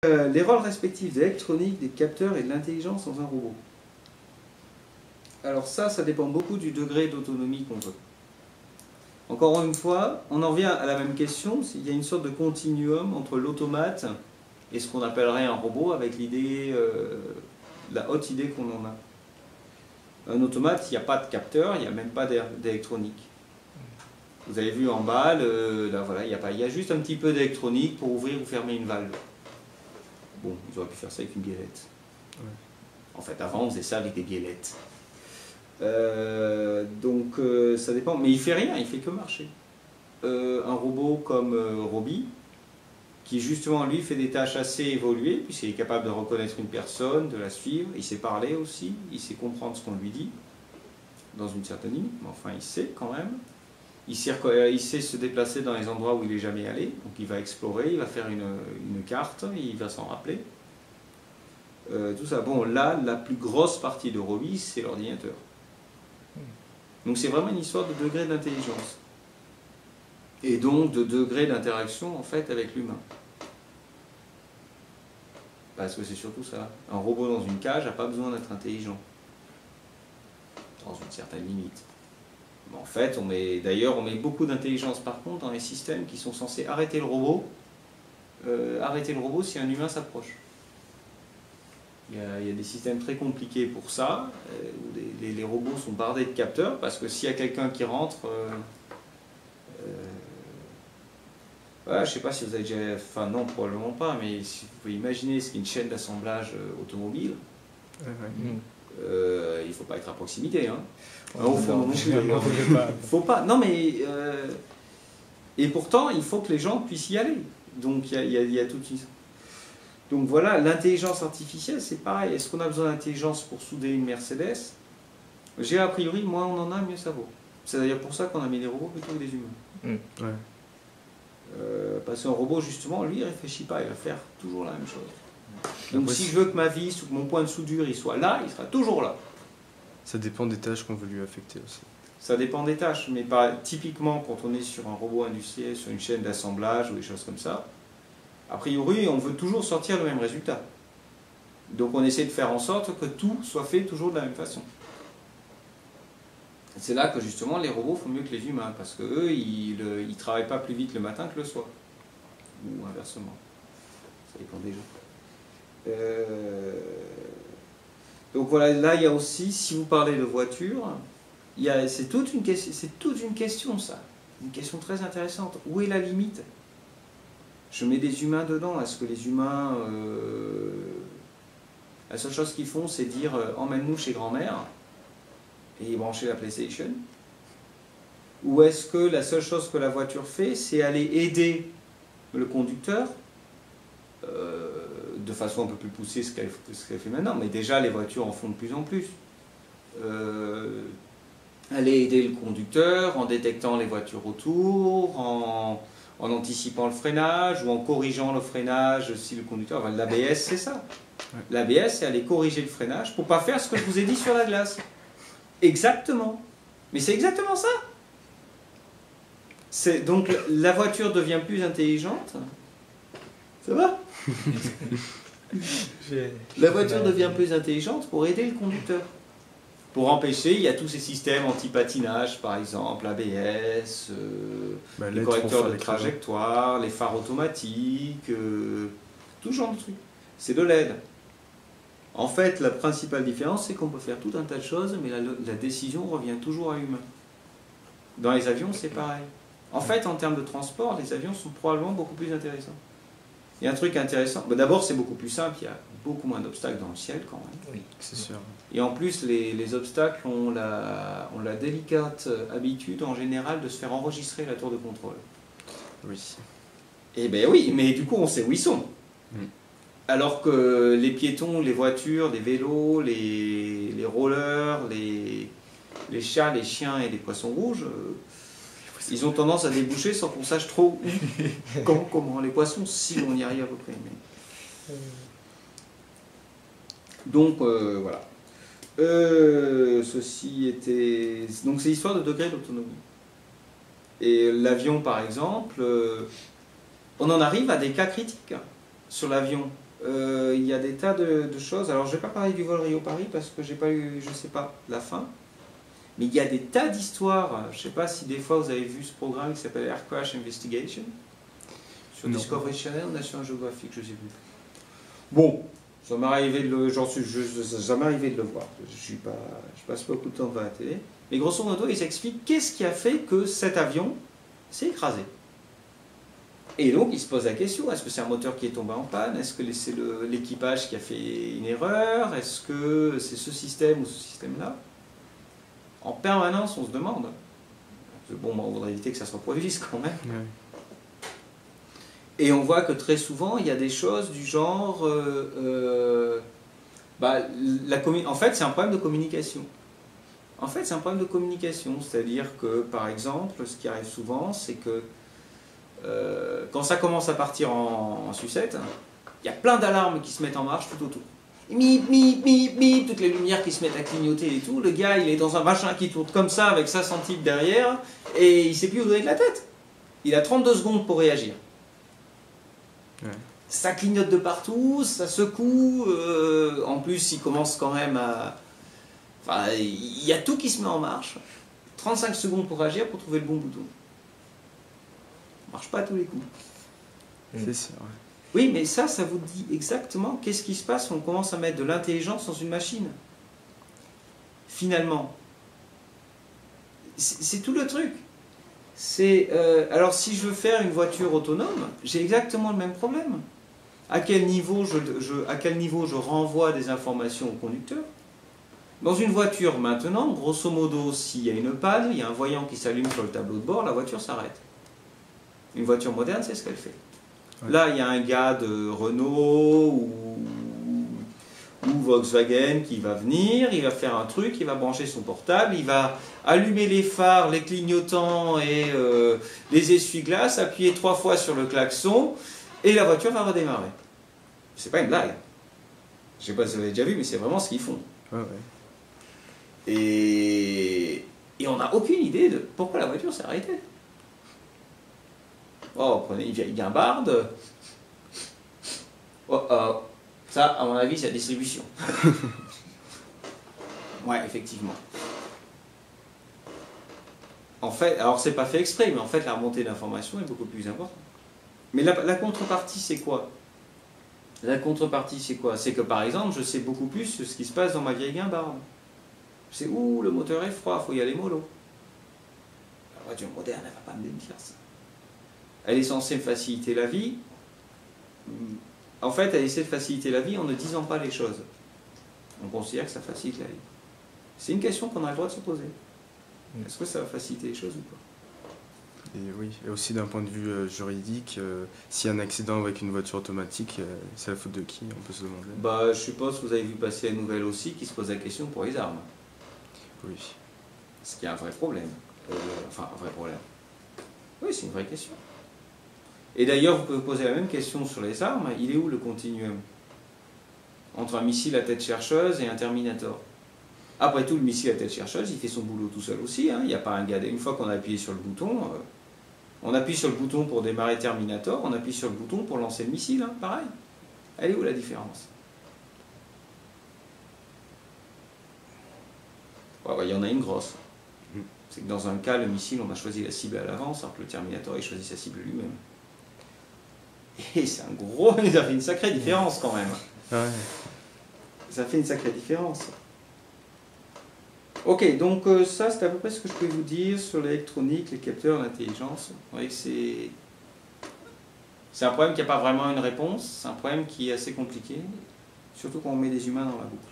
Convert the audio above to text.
Les rôles respectifs de l'électronique, des capteurs et de l'intelligence dans un robot. Alors ça dépend beaucoup du degré d'autonomie qu'on veut. Encore une fois, on en revient à la même question, il y a une sorte de continuum entre l'automate et ce qu'on appellerait un robot avec l'idée, la haute idée qu'on en a. Un automate, il n'y a pas de capteur, il n'y a même pas d'électronique. Vous avez vu en bas, là, voilà, il y a juste un petit peu d'électronique pour ouvrir ou fermer une valve. Bon, ils auraient pu faire ça avec une biellette. Ouais. En fait, avant, on faisait ça avec des biellettes. Donc, ça dépend. Mais il fait rien, il fait que marcher. Un robot comme Roby, qui justement, lui, fait des tâches assez évoluées, puisqu'il est capable de reconnaître une personne, de la suivre, il sait parler aussi, il sait comprendre ce qu'on lui dit, dans une certaine limite, mais enfin, il sait quand même. Il sait se déplacer dans les endroits où il n'est jamais allé, donc il va explorer, il va faire une carte, il va s'en rappeler. Tout ça. Bon, là, la plus grosse partie de Roby, c'est l'ordinateur. Donc c'est vraiment une histoire de degré d'intelligence. Et donc de degré d'interaction, en fait, avec l'humain. Parce que c'est surtout ça. Un robot dans une cage n'a pas besoin d'être intelligent. Dans une certaine limite. En fait, on met beaucoup d'intelligence par contre dans les systèmes qui sont censés arrêter le robot si un humain s'approche. Il y a des systèmes très compliqués pour ça, où les robots sont bardés de capteurs, parce que s'il y a quelqu'un qui rentre, voilà, je ne sais pas si vous avez déjà, enfin non, probablement pas, mais si vous pouvez imaginer ce qu'est une chaîne d'assemblage automobile, il ne faut pas être à proximité, hein. Au fond, non plus, faut pas. Non, mais et pourtant, il faut que les gens puissent y aller. Donc, il y a toute une... Donc voilà, l'intelligence artificielle, c'est pareil. Est-ce qu'on a besoin d'intelligence pour souder une Mercedes? J'ai a priori, moins on en a, mieux ça vaut. C'est d'ailleurs pour ça qu'on a mis des robots plutôt que des humains. Ouais. Parce qu'un robot, justement, lui, il ne réfléchit pas, il va faire toujours la même chose. Donc si je veux que ma vis ou que mon point de soudure il soit là, il sera toujours là. Ça dépend des tâches qu'on veut lui affecter aussi. Ça dépend des tâches, mais typiquement quand on est sur un robot industriel, sur une chaîne d'assemblage ou des choses comme ça, a priori on veut toujours sortir le même résultat. Donc on essaie de faire en sorte que tout soit fait toujours de la même façon. C'est là que justement les robots font mieux que les humains, parce qu'eux, ils ne travaillent pas plus vite le matin que le soir. Ou inversement. Ça dépend des gens. Donc voilà, là il y a aussi, si vous parlez de voiture, c'est toute une question ça. Une question très intéressante. Où est la limite? Je mets des humains dedans. Est-ce que les humains... la seule chose qu'ils font, c'est dire emmène-nous chez grand-mère et brancher la PlayStation? Ou est-ce que la seule chose que la voiture fait, c'est aller aider le conducteur de façon un peu plus poussée ce qu'elle fait maintenant, mais déjà les voitures en font de plus en plus. Aller aider le conducteur en détectant les voitures autour, en anticipant le freinage ou en corrigeant le freinage si le conducteur... Enfin, l'ABS, c'est ça. L'ABS, c'est aller corriger le freinage pour ne pas faire ce que je vous ai dit sur la glace. Exactement. Mais c'est exactement ça. Donc la voiture devient plus intelligente. Ça va? La voiture devient plus intelligente pour aider le conducteur. Pour empêcher, il y a tous ces systèmes anti-patinage, par exemple, ABS, les correcteurs de trajectoire, les phares automatiques, tout genre de trucs. C'est de l'aide. En fait, la principale différence, c'est qu'on peut faire tout un tas de choses, mais la décision revient toujours à l'humain. Dans les avions, c'est pareil. En fait, en termes de transport, les avions sont probablement beaucoup plus intéressants. Il y a un truc intéressant. D'abord, c'est beaucoup plus simple. Il y a beaucoup moins d'obstacles dans le ciel quand même. Oui, c'est sûr. Et en plus, les obstacles ont la délicate habitude en général de se faire enregistrer la tour de contrôle. Oui. Eh bien oui, mais du coup, on sait où ils sont. Alors que les piétons, les voitures, les vélos, les rollers, les chats, les chiens et les poissons rouges... ils ont tendance à déboucher sans qu'on sache trop où, comment. Les poissons, si on y arrive à peu près. Mais... Donc, voilà. Ceci était... Donc, c'est l'histoire de degré d'autonomie. Et l'avion, par exemple, on en arrive à des cas critiques sur l'avion. il y a des tas de choses. Alors, je ne vais pas parler du vol Rio-Paris parce que j'ai pas eu, je ne sais pas, la fin. Mais il y a des tas d'histoires. Je ne sais pas si des fois vous avez vu ce programme qui s'appelle Air Crash Investigation sur Discovery Channel ou National Geographic, je ne sais plus. Bon, ça m'est arrivé de le, ça m'est arrivé de le voir. Je passe pas beaucoup de temps devant la télé. Mais grosso modo, ils expliquent qu'est-ce qui a fait que cet avion s'est écrasé. Et donc, ils se posent la question, est-ce que c'est un moteur qui est tombé en panne? Est-ce que c'est l'équipage qui a fait une erreur? Est-ce que c'est ce système ou ce système-là? En permanence, on se demande. Bon, on voudrait éviter que ça se reproduise quand même. Ouais. Et on voit que très souvent, il y a des choses du genre... en fait, c'est un problème de communication. En fait, c'est un problème de communication. C'est-à-dire que, par exemple, ce qui arrive souvent, c'est que quand ça commence à partir en sucette, il y a plein d'alarmes qui se mettent en marche tout autour. Mip, mip, mip, mip, toutes les lumières qui se mettent à clignoter et tout. Le gars, il est dans un machin qui tourne comme ça, avec 500 types derrière, et il ne sait plus où donner de la tête. Il a 32 secondes pour réagir. Ouais. Ça clignote de partout, ça secoue, en plus il commence quand même à... Enfin, il y a tout qui se met en marche. 35 secondes pour réagir, pour trouver le bon bouton. Ça marche pas à tous les coups. C'est sûr. Ouais. Oui, mais ça vous dit exactement qu'est-ce qui se passe quand on commence à mettre de l'intelligence dans une machine. Finalement. C'est tout le truc. Alors si je veux faire une voiture autonome, j'ai exactement le même problème. À quel niveau je renvoie des informations au conducteur? Dans une voiture maintenant, grosso modo, s'il y a une panne, il y a un voyant qui s'allume sur le tableau de bord, la voiture s'arrête. Une voiture moderne, c'est ce qu'elle fait. Ouais. Là, il y a un gars de Renault ou Volkswagen qui va venir, il va faire un truc, il va brancher son portable, il va allumer les phares, les clignotants et les essuie-glaces, appuyer 3 fois sur le klaxon et la voiture va redémarrer. C'est pas une blague. Je sais pas si vous avez déjà vu, mais c'est vraiment ce qu'ils font. Ouais, ouais. Et on n'a aucune idée de pourquoi la voiture s'est arrêtée. Oh, prenez une vieille guimbarde. Ça, à mon avis, c'est la distribution. Ouais, effectivement. En fait, alors c'est pas fait exprès, mais en fait, la remontée d'informations est beaucoup plus importante. Mais la contrepartie, c'est quoi? La contrepartie, c'est quoi? C'est que, par exemple, je sais beaucoup plus ce qui se passe dans ma vieille guimbarde. Je sais, le moteur est froid, il faut y aller mollo. La voiture moderne, elle ne va pas me dire ça. Elle est censée me faciliter la vie. En fait, elle essaie de faciliter la vie en ne disant pas les choses. On considère que ça facilite la vie. C'est une question qu'on a le droit de se poser. Est-ce que ça va faciliter les choses ou pas? Et oui, et aussi d'un point de vue juridique, s'il y a un accident avec une voiture automatique, c'est la faute de qui? On peut se demander. Je suppose que vous avez vu passer la nouvelle aussi qui se pose la question pour les armes. Oui. Ce qui est un vrai problème. Enfin, un vrai problème. Oui, c'est une vraie question. Et d'ailleurs, vous pouvez vous poser la même question sur les armes. Il est où le continuum entre un missile à tête chercheuse et un Terminator? Après tout, le missile à tête chercheuse, il fait son boulot tout seul aussi. Hein. Il n'y a pas un gars. Une fois qu'on a appuyé sur le bouton, on appuie sur le bouton pour démarrer Terminator, on appuie sur le bouton pour lancer le missile. Hein. Pareil. Elle est où la différence? Il y en a une grosse. C'est que dans un cas, le missile, on a choisi la cible à l'avance, alors que le Terminator, il choisit sa cible lui-même. Et c'est un gros... Ça fait une sacrée différence quand même. Ouais. Ça fait une sacrée différence. Ok, donc ça, c'est à peu près ce que je peux vous dire sur l'électronique, les capteurs, l'intelligence. Vous voyez que c'est un problème qui n'a pas vraiment une réponse. C'est un problème qui est assez compliqué, surtout quand on met des humains dans la boucle.